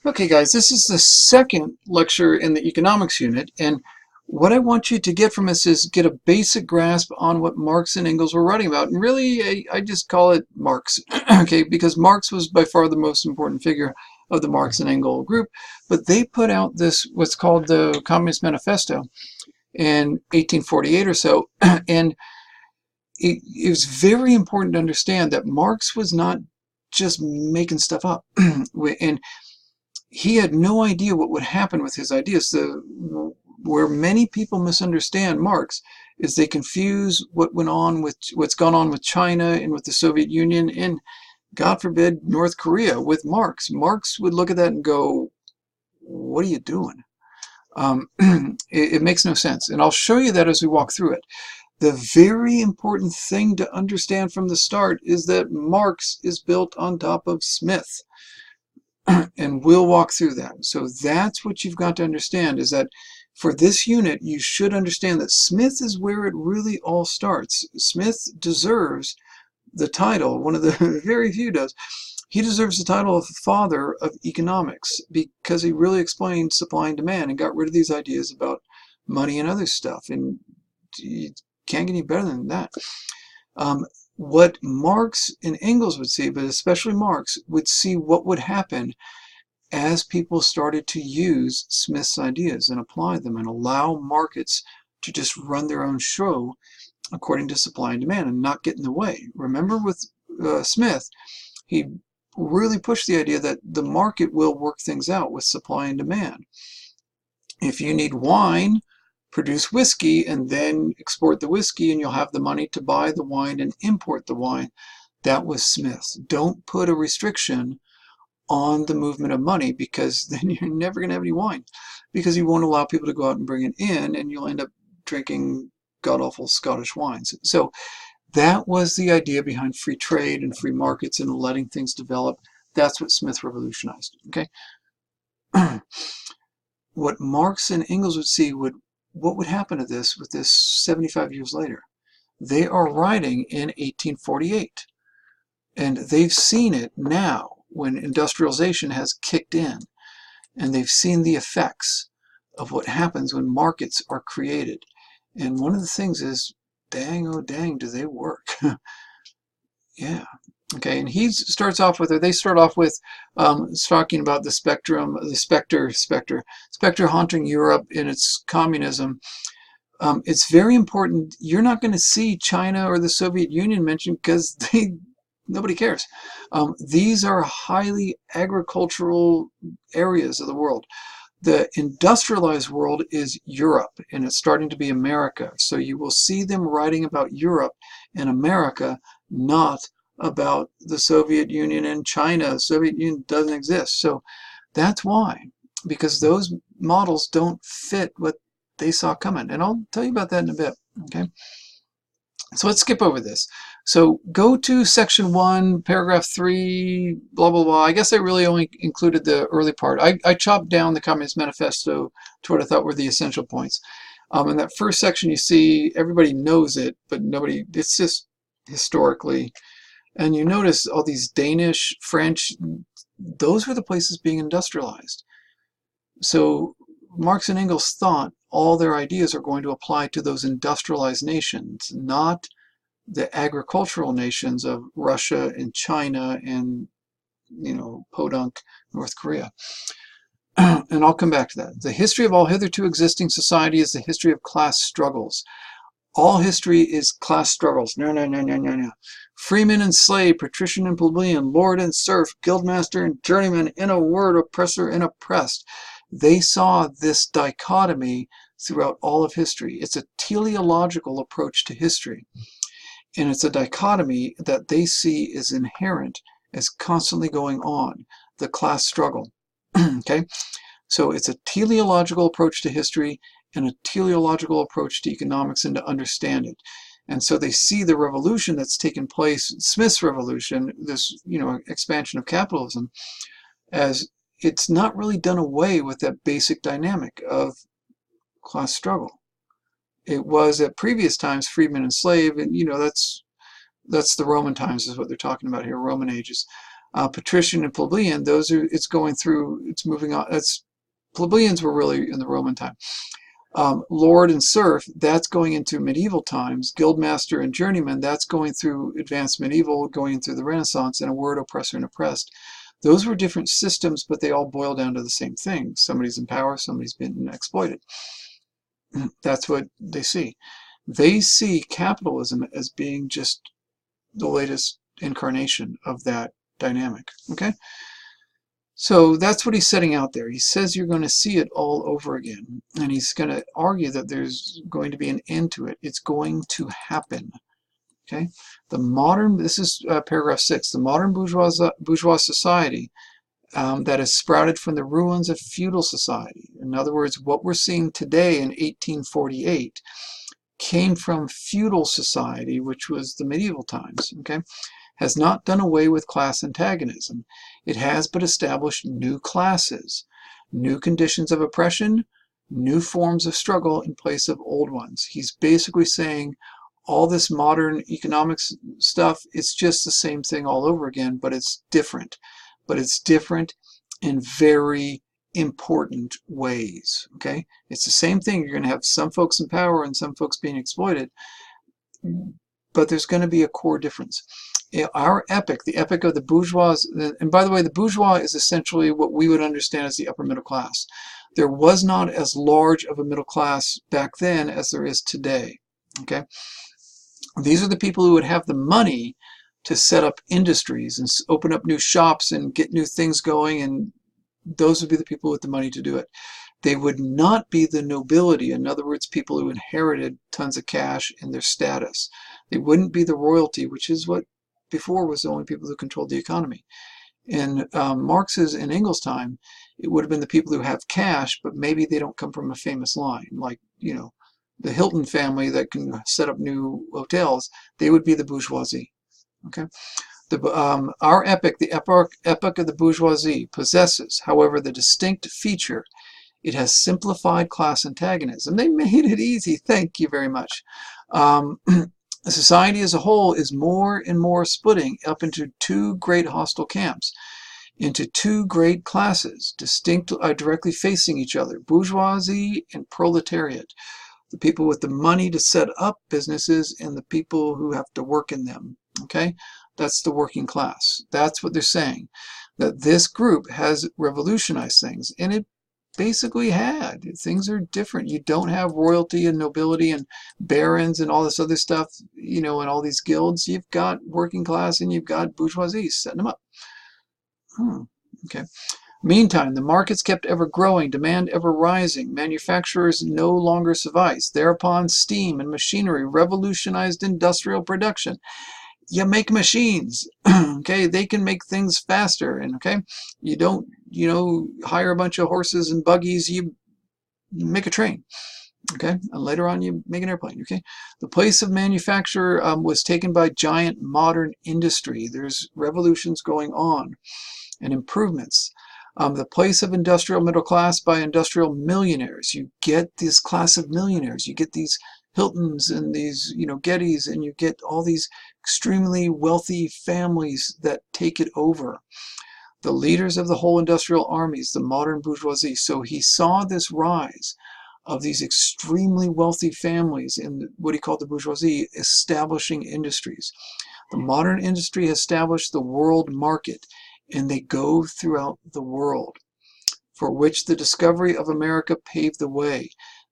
Okay, guys, this is the second lecture in the economics unit, and what I want you to get from this is get a basic grasp on what Marx and Engels were writing about. And really, I just call it Marx, okay, because Marx was by far the most important figure of the Marx and Engels group, but they put out this, what's called the Communist Manifesto in 1848 or so, and it was very important to understand that Marx was not just making stuff up, and he had no idea what would happen with his ideas. Where many people misunderstand Marx is they confuse what went on with what's gone on with China and with the Soviet Union and, God forbid, North Korea with Marx. Marx would look at that and go, "What are you doing?" It makes no sense, and I'll show you that as we walk through it. The very important thing to understand from the start is that Marx is built on top of Smith. And we'll walk through that. So that's what you've got to understand, is that for this unit, you should understand that Smith is where it really all starts. Smith deserves the title, one of the very few does. He deserves the title of father of economics because he really explained supply and demand and got rid of these ideas about money and other stuff. And you can't get any better than that. What Marx and Engels would see, but especially Marx, would see what would happen as people started to use Smith's ideas and apply them and allow markets to just run their own show according to supply and demand and not get in the way. Remember with Smith, he really pushed the idea that the market will work things out with supply and demand. If you need wine, produce whiskey and then export the whiskey and you'll have the money to buy the wine and import the wine. That was Smith. Don't put a restriction on the movement of money, because then you're never going to have any wine, because you won't allow people to go out and bring it in and you'll end up drinking god-awful Scottish wines. So that was the idea behind free trade and free markets and letting things develop. That's what Smith revolutionized. Okay. What Marx and Engels would see what would happen to this with this 75 years later. They are writing in 1848, and they've seen it now when industrialization has kicked in, and they've seen the effects of what happens when markets are created. And one of the things is, dang, oh dang, do they work? Yeah. Okay, and he starts off with, or they start off with, talking about the Spectre haunting Europe in its communism. It's very important. You're not going to see China or the Soviet Union mentioned because nobody cares. These are highly agricultural areas of the world. The industrialized world is Europe, and it's starting to be America. So you will see them writing about Europe and America, not about the Soviet Union and China. The Soviet Union doesn't exist. So that's why, because those models don't fit what they saw coming. And I'll tell you about that in a bit. Okay. So let's skip over this. So go to section 1, paragraph 3, blah, blah, blah. I guess I really only included the early part. I chopped down the Communist Manifesto to what I thought were the essential points. In that first section, you see everybody knows it, but nobody, it's just historically. And you notice all these Danish, French, those were the places being industrialized. So Marx and Engels thought all their ideas are going to apply to those industrialized nations, not the agricultural nations of Russia and China and, podunk North Korea. And I'll come back to that. The history of all hitherto existing society is the history of class struggles. All history is class struggles. No, no, no, no, no, no. Freeman and slave, patrician and plebeian, lord and serf, guildmaster and journeyman, in a word, oppressor and oppressed. They saw this dichotomy throughout all of history. It's a teleological approach to history. And it's a dichotomy that they see is inherent, as constantly going on, the class struggle. Okay? So it's a teleological approach to history and a teleological approach to economics and to understand it. And so they see the revolution that's taken place, Smith's revolution, this expansion of capitalism, as it's not really done away with that basic dynamic of class struggle. It was at previous times freedmen and slave, and that's the Roman times is what they're talking about here, Roman ages. Patrician and plebeian, those are, it's going through, it's moving on. It's plebeians were really in the Roman time. Lord and serf, that's going into medieval times. Guildmaster and journeyman, that's going through advanced medieval, going through the Renaissance. And a word, oppressor and oppressed. Those were different systems, but they all boil down to the same thing. Somebody's in power, somebody's been exploited. That's what they see. They see capitalism as being just the latest incarnation of that dynamic. Okay? So that's what he's setting out there. He says you're going to see it all over again. And he's going to argue that there's going to be an end to it. It's going to happen. Okay? The modern, this is paragraph 6, the modern bourgeois society that has sprouted from the ruins of feudal society. In other words, what we're seeing today in 1848 came from feudal society, which was the medieval times. Okay? Has not done away with class antagonism. It has but established new classes, new conditions of oppression, new forms of struggle in place of old ones. He's basically saying all this modern economics stuff, it's just the same thing all over again, but it's different. But it's different in very important ways. Okay? It's the same thing. You're going to have some folks in power and some folks being exploited, but there's going to be a core difference. Our epoch, the epoch of the bourgeois, and by the way, the bourgeois is essentially what we would understand as the upper middle class. There was not as large of a middle class back then as there is today. Okay, these are the people who would have the money to set up industries and open up new shops and get new things going, and those would be the people with the money to do it. They would not be the nobility, in other words, people who inherited tons of cash and their status. They wouldn't be the royalty, which is what before was the only people who controlled the economy. In Marx's and Engles' time, it would have been the people who have cash, but maybe they don't come from a famous line, like, you know, the Hilton family that can set up new hotels. They would be the bourgeoisie. Okay, our epoch, the epoch of the bourgeoisie, possesses, however, the distinct feature: it has simplified class antagonism. They made it easy. Thank you very much. Society as a whole is more and more splitting up into two great hostile camps, into two great classes, distinct, directly facing each other: bourgeoisie and proletariat. The people with the money to set up businesses and the people who have to work in them. Okay, that's the working class. That's what they're saying. That this group has revolutionized things, and it basically had. Things are different. You don't have royalty and nobility and barons and all this other stuff, you know, and all these guilds. You've got working class and you've got bourgeoisie setting them up. Okay. Meantime, the markets kept ever growing, demand ever rising. Manufacturers no longer sufficed. Thereupon, steam and machinery revolutionized industrial production. You make machines, okay? They can make things faster, and okay, you don't, you know, hire a bunch of horses and buggies. You make a train, okay, and later on you make an airplane. Okay, the place of manufacture was taken by giant modern industry. There's revolutions going on and improvements. The place of industrial middle class by industrial millionaires. You get this class of millionaires. You get these Hiltons and these, you know, Gettys, and you get all these extremely wealthy families that take it over. The leaders of the whole industrial armies, the modern bourgeoisie. So he saw this rise of these extremely wealthy families in what he called the bourgeoisie establishing industries. The modern industry has established the world market, and they go throughout the world, for which the discovery of America paved the way.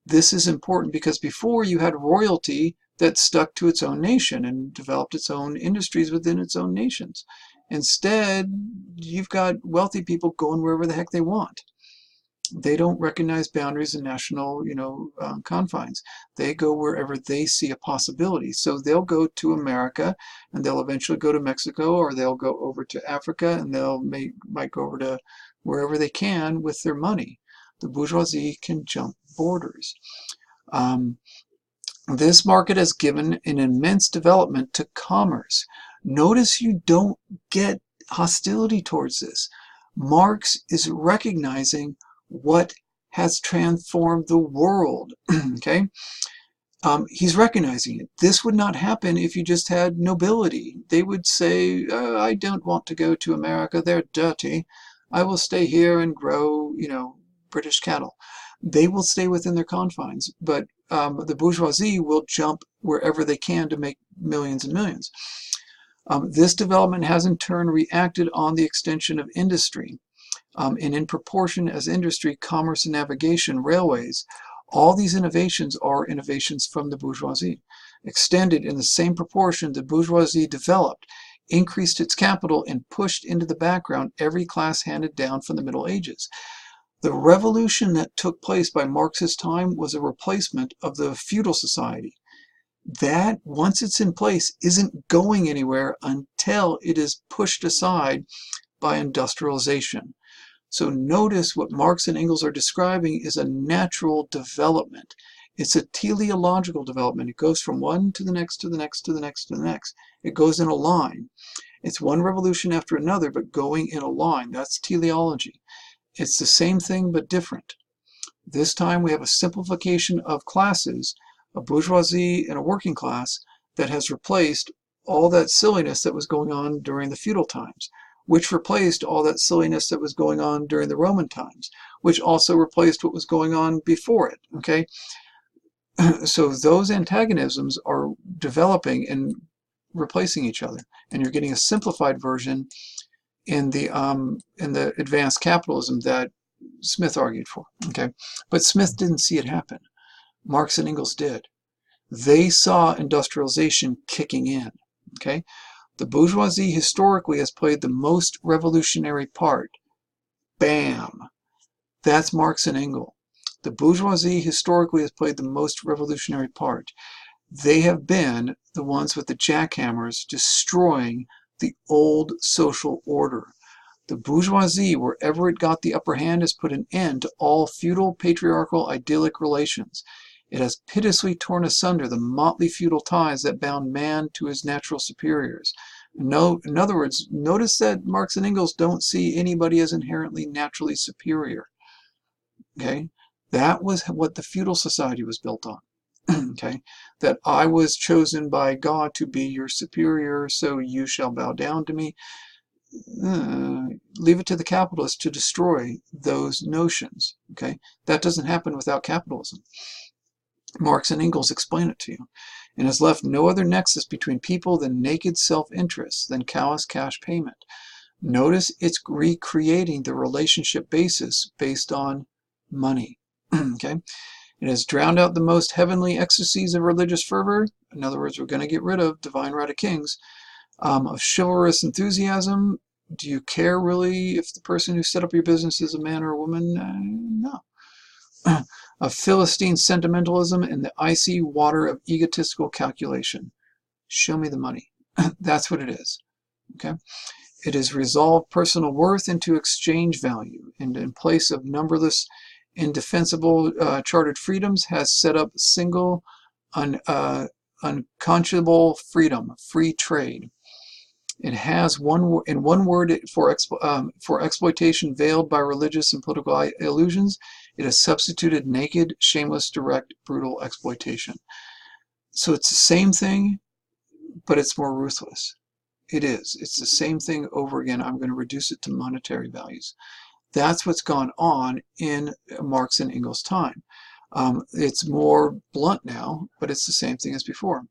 This is important because before you had royalty that stuck to its own nation and developed its own industries within its own nations. Instead, you've got wealthy people going wherever the heck they want. They don't recognize boundaries and national, you know, confines. They go wherever they see a possibility. So they'll go to America, and they'll eventually go to Mexico, or they'll go over to Africa, and might go over to wherever they can with their money. The bourgeoisie can jump borders. This market has given an immense development to commerce. Notice you don't get hostility towards this. Marx is recognizing what has transformed the world. Okay, He's recognizing it. This would not happen if you just had nobility. They would say, I don't want to go to America. They're dirty. I will stay here and grow, British cattle. They will stay within their confines, but the bourgeoisie will jump wherever they can to make millions and millions. This development has in turn reacted on the extension of industry. And in proportion as industry, commerce, and navigation, railways, all these innovations are innovations from the bourgeoisie. Extended in the same proportion the bourgeoisie developed, increased its capital, and pushed into the background every class handed down from the Middle Ages. The revolution that took place by Marx's time was a replacement of the feudal society. That, once it's in place, isn't going anywhere until it is pushed aside by industrialization. So notice what Marx and Engels are describing is a natural development. It's a teleological development. It goes from one to the next, to the next, to the next, to the next. It goes in a line. It's one revolution after another, but going in a line. That's teleology. It's the same thing, but different. This time we have a simplification of classes, a bourgeoisie and a working class, that has replaced all that silliness that was going on during the feudal times, which replaced all that silliness that was going on during the Roman times, which also replaced what was going on before it, okay? So those antagonisms are developing and replacing each other, and you're getting a simplified version in the advanced capitalism that Smith argued for, okay? But Smith didn't see it happen. Marx and Engels did. They saw industrialization kicking in, okay? The bourgeoisie historically has played the most revolutionary part. Bam! That's Marx and Engels. The bourgeoisie historically has played the most revolutionary part. They have been the ones with the jackhammers destroying the old social order. The bourgeoisie, wherever it got the upper hand, has put an end to all feudal, patriarchal, idyllic relations. It has pitilessly torn asunder the motley feudal ties that bound man to his natural superiors. No, in other words, notice that Marx and Engels don't see anybody as inherently naturally superior. Okay? That was what the feudal society was built on. Okay? That I was chosen by God to be your superior, so you shall bow down to me. Leave it to the capitalists to destroy those notions. Okay? That doesn't happen without capitalism. Marx and Engels explain it to you, and has left no other nexus between people than naked self-interest, than callous cash payment. Notice it's recreating the relationship basis based on money. Okay? It has drowned out the most heavenly ecstasies of religious fervor. In other words, we're going to get rid of divine right of kings, of chivalrous enthusiasm. Do you care really if the person who set up your business is a man or a woman? No. Of Philistine sentimentalism and the icy water of egotistical calculation. Show me the money. That's what it is. Okay? It has resolved personal worth into exchange value, and in place of numberless indefensible chartered freedoms, has set up single, unconscionable freedom, free trade. It has in one word for exploitation veiled by religious and political illusions. It has substituted naked, shameless, direct, brutal exploitation. So it's the same thing, but it's more ruthless. It is. It's the same thing over again. I'm going to reduce it to monetary values. That's what's gone on in Marx and Engels' time. It's more blunt now, but it's the same thing as before.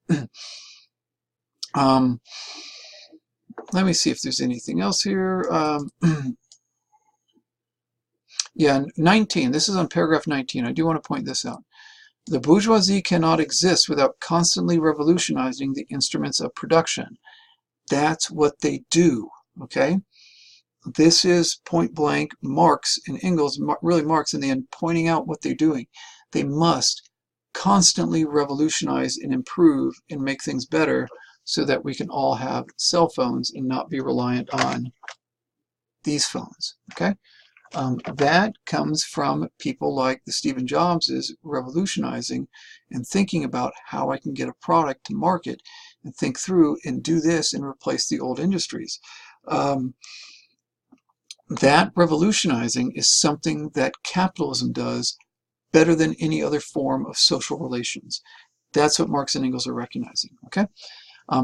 Let me see if there's anything else here. Yeah, 19. This is on paragraph 19. I do want to point this out. The bourgeoisie cannot exist without constantly revolutionizing the instruments of production. That's what they do, okay? This is point blank Marx and Engels, really Marx in the end, pointing out what they're doing. They must constantly revolutionize and improve and make things better so that we can all have cell phones and not be reliant on these phones, okay? That comes from people like the Stephen Jobs is revolutionizing and thinking about how I can get a product to market and think through and do this and replace the old industries. That revolutionizing is something that capitalism does better than any other form of social relations. That's what Marx and Engels are recognizing. Okay.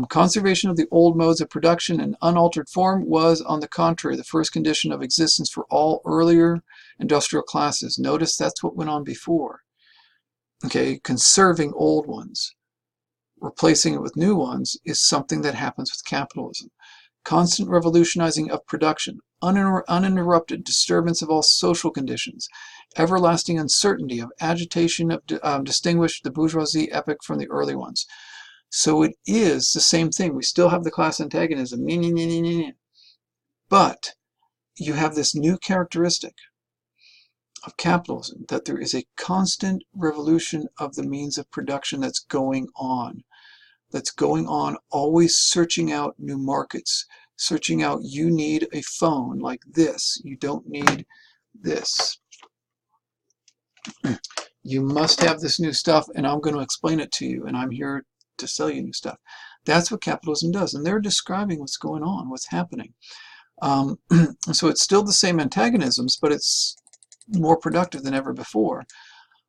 Conservation of the old modes of production in unaltered form was, on the contrary, the first condition of existence for all earlier industrial classes. Notice that's what went on before. Okay, conserving old ones, replacing it with new ones, is something that happens with capitalism. Constant revolutionizing of production, uninterrupted disturbance of all social conditions, everlasting uncertainty of agitation of distinguished the bourgeoisie epoch from the early ones. So it is the same thing. We still have the class antagonism, but you have this new characteristic of capitalism, that there is a constant revolution of the means of production that's going on, always searching out new markets, searching out, you need a phone like this, you don't need this. You must have this new stuff, and I'm going to explain it to you, and I'm here to sell you new stuff. That's what capitalism does, and they're describing what's going on, what's happening. So it's still the same antagonisms, but it's more productive than ever before.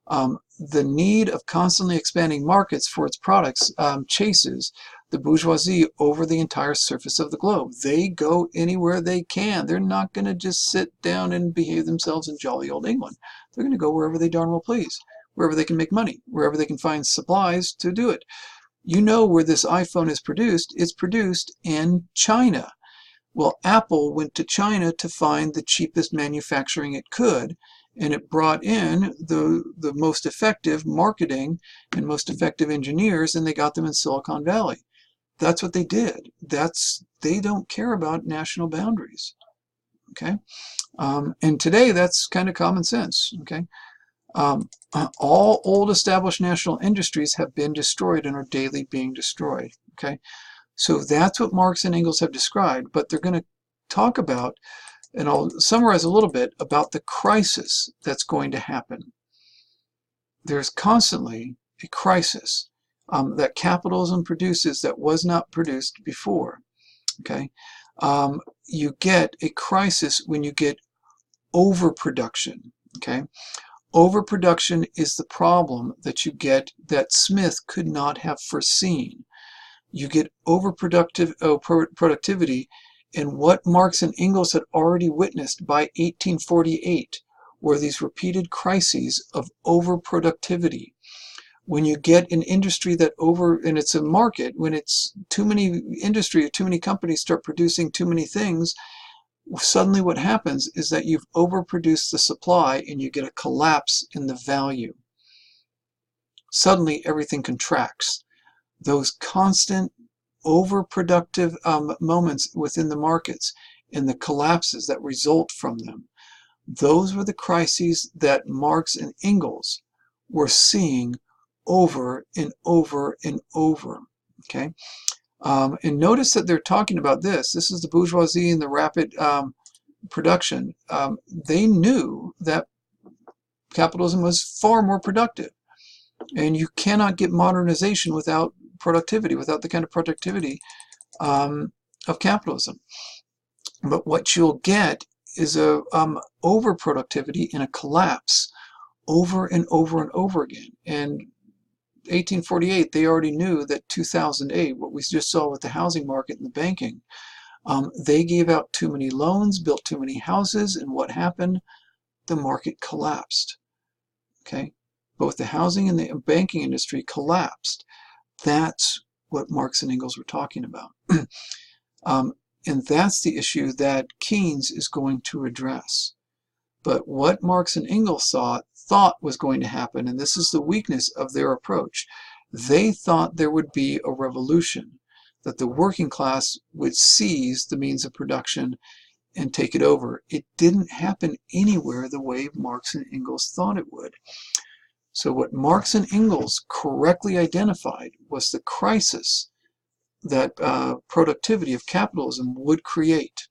The need of constantly expanding markets for its products chases the bourgeoisie over the entire surface of the globe. They go anywhere they can. They're not going to just sit down and behave themselves in jolly old England. They're going to go wherever they darn well please, wherever they can make money, wherever they can find supplies to do it. You know where this iPhone is produced. It's produced in China. Well, Apple went to China to find the cheapest manufacturing it could, and it brought in the most effective marketing and most effective engineers, and they got them in Silicon Valley. That's what they did. They don't care about national boundaries. Okay, and today that's kind of common sense. Okay. All old established national industries have been destroyed and are daily being destroyed. Okay, so that's what Marx and Engels have described, but they're going to talk about, and I'll summarize a little bit about the crisis that's going to happen. There's constantly a crisis that capitalism produces that was not produced before. Okay, you get a crisis when you get overproduction. Okay. Overproduction is the problem that you get that Smith could not have foreseen. You get productivity, and what Marx and Engels had already witnessed by 1848 were these repeated crises of overproductivity. When you get an industry and it's a market, when it's too many industry or too many companies start producing too many things, suddenly what happens is that you've overproduced the supply and you get a collapse in the value. Suddenly everything contracts. Those constant overproductive moments within the markets and the collapses that result from them, those were the crises that Marx and Engels were seeing over and over and over. Okay. And notice that they're talking about this. This is the bourgeoisie and the rapid production. They knew that capitalism was far more productive. And you cannot get modernization without productivity, without the kind of productivity of capitalism. But what you'll get is a overproductivity and a collapse over and over and over again. And 1848, they already knew that 2008, what we just saw with the housing market and the banking, they gave out too many loans, built too many houses, and what happened? The market collapsed. Okay, both the housing and the banking industry collapsed. That's what Marx and Engels were talking about. And that's the issue that Keynes is going to address. But what Marx and Engels thought was going to happen, and this is the weakness of their approach, they thought there would be a revolution, that the working class would seize the means of production and take it over. It didn't happen anywhere the way Marx and Engels thought it would. So what Marx and Engels correctly identified was the crisis that productivity of capitalism would create.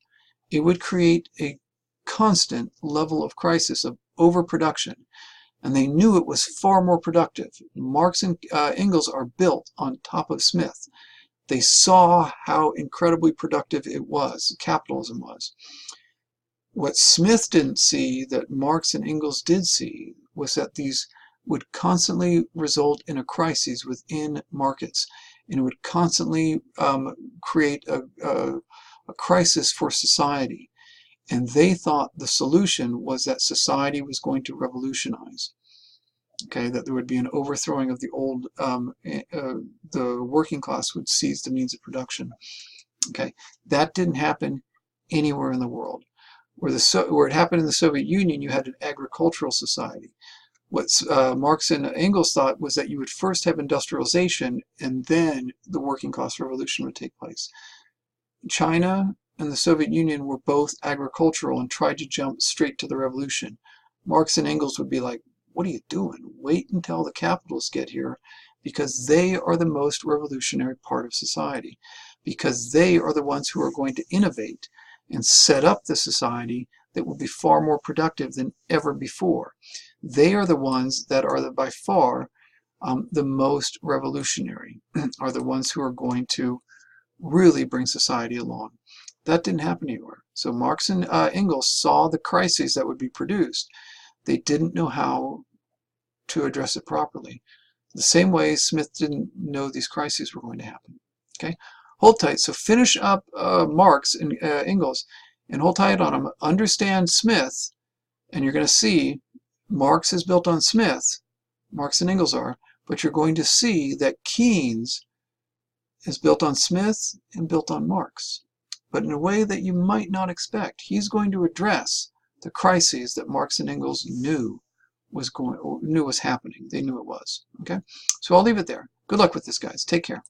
It would create a constant level of crisis of overproduction, and they knew it was far more productive. Marx and Engels are built on top of Smith. They saw how incredibly productive it was, capitalism was. What Smith didn't see that Marx and Engels did see was that these would constantly result in a crisis within markets, and it would constantly create a crisis for society. And they thought the solution was that society was going to revolutionize. Okay, that there would be an overthrowing of the old, the working class would seize the means of production. Okay, that didn't happen anywhere in the world. Where it happened in the Soviet Union, you had an agricultural society. What Marx and Engels thought was that you would first have industrialization, and then the working class revolution would take place. China and the Soviet Union were both agricultural and tried to jump straight to the revolution. Marx and Engels would be like, what are you doing? Wait until the capitalists get here, because they are the most revolutionary part of society, because they are the ones who are going to innovate and set up the society that will be far more productive than ever before. They are the ones that are by far the most revolutionary, are the ones who are going to really bring society along. That didn't happen anywhere. So Marx and Engels saw the crises that would be produced. They didn't know how to address it properly. The same way Smith didn't know these crises were going to happen. Okay, hold tight. So finish up Marx and Engels, and hold tight on them. Understand Smith, and you're going to see Marx is built on Smith. Marx and Engels are, but you're going to see that Keynes is built on Smith and built on Marx, but in a way that you might not expect. He's going to address the crises that Marx and Engels knew was happening. They knew it was. Okay, so I'll leave it there. Good luck with this, guys. Take care.